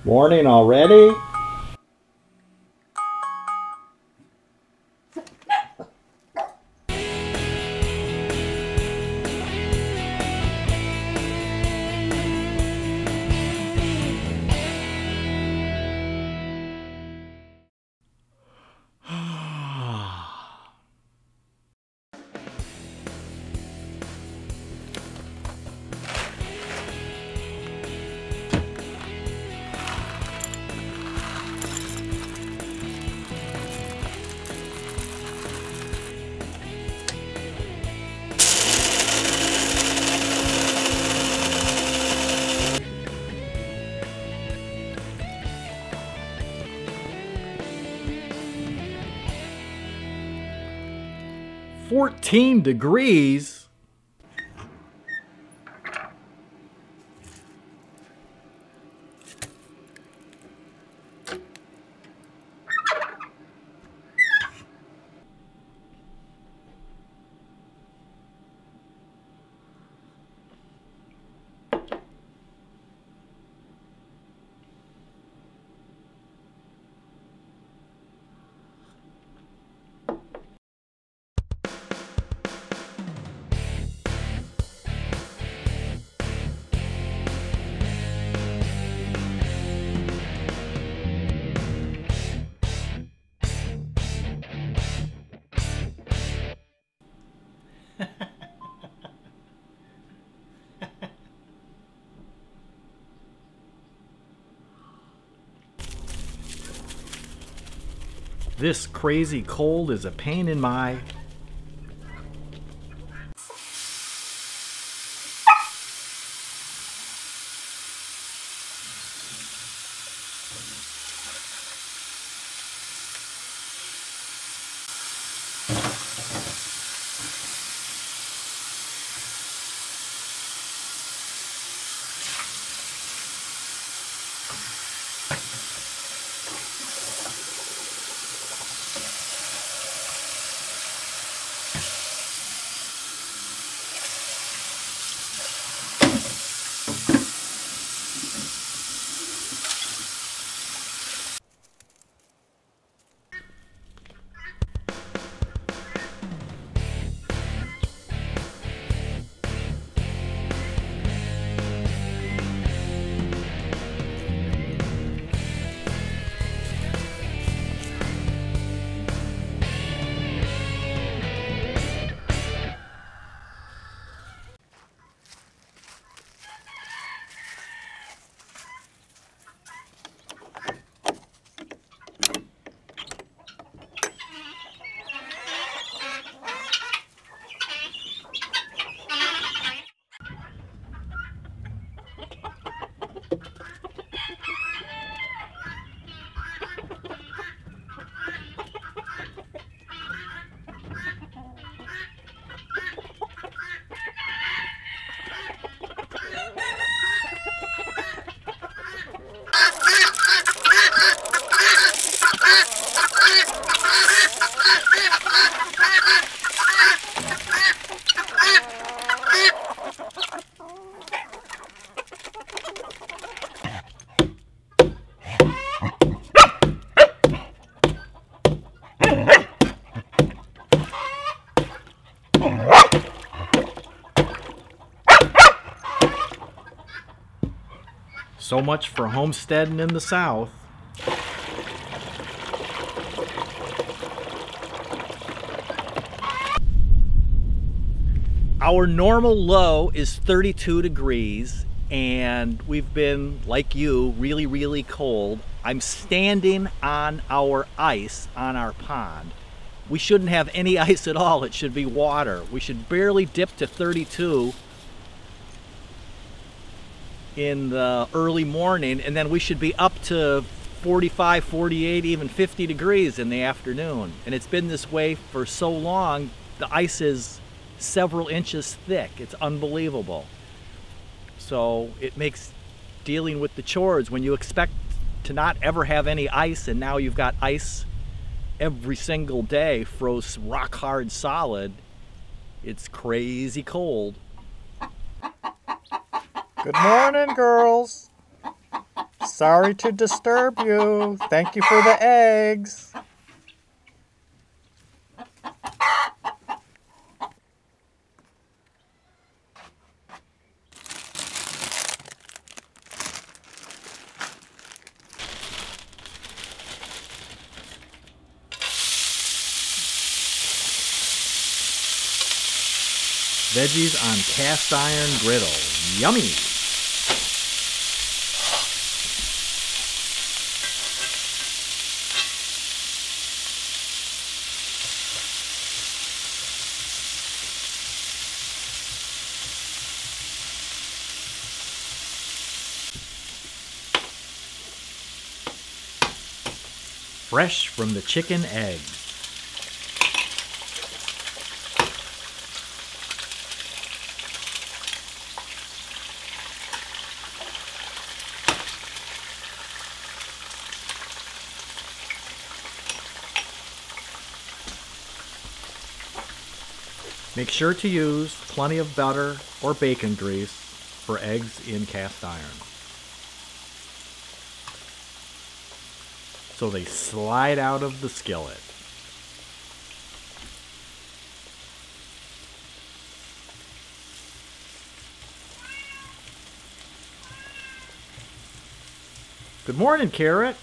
Morning already? "14 degrees? This crazy cold is a pain in my..." So much for homesteading in the South. Our normal low is 32 degrees and we've been, like you, really cold. I'm standing on our ice on our pond. We shouldn't have any ice at all. It should be water. We should barely dip to 32 in the early morning, and then we should be up to 45, 48, even 50 degrees in the afternoon. And it's been this way for so long, the ice is several inches thick. It's unbelievable. So it makes dealing with the chores, when you expect to not ever have any ice and now you've got ice every single day, froze rock hard solid, it's crazy cold. Good morning, girls. Sorry to disturb you. Thank you for the eggs. Veggies on cast iron griddle. Yummy! Fresh from the chicken eggs. Make sure to use plenty of butter or bacon grease for eggs in cast iron, so they slide out of the skillet. Good morning, Carrot.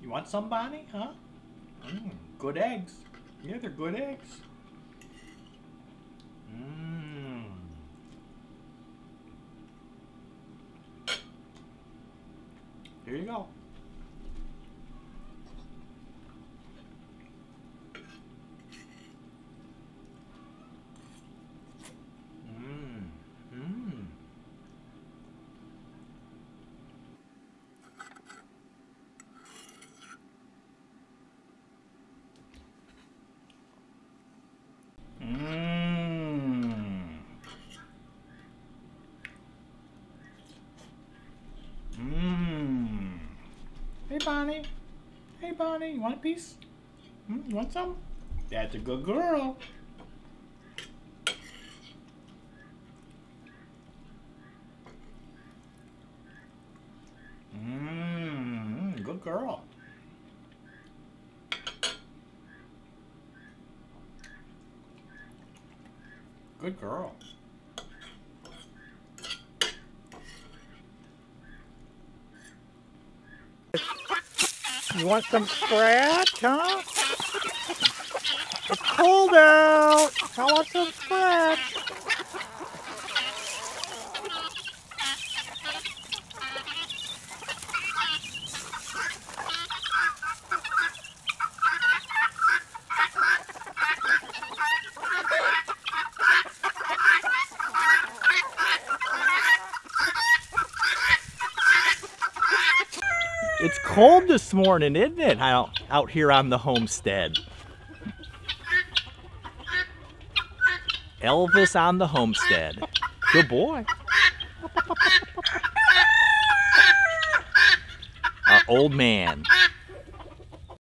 You want some, Bonnie? Huh? Good eggs. Yeah, they're good eggs. Here you go. Hey, Bonnie. Hey, Bonnie. You want a piece? You want some? That's a good girl. Good girl. Good girl. You want some scratch, huh? It's cold out. I want some scratch. It's cold this morning, isn't it, out here on the homestead? Elvis on the homestead. Good boy. Our old man.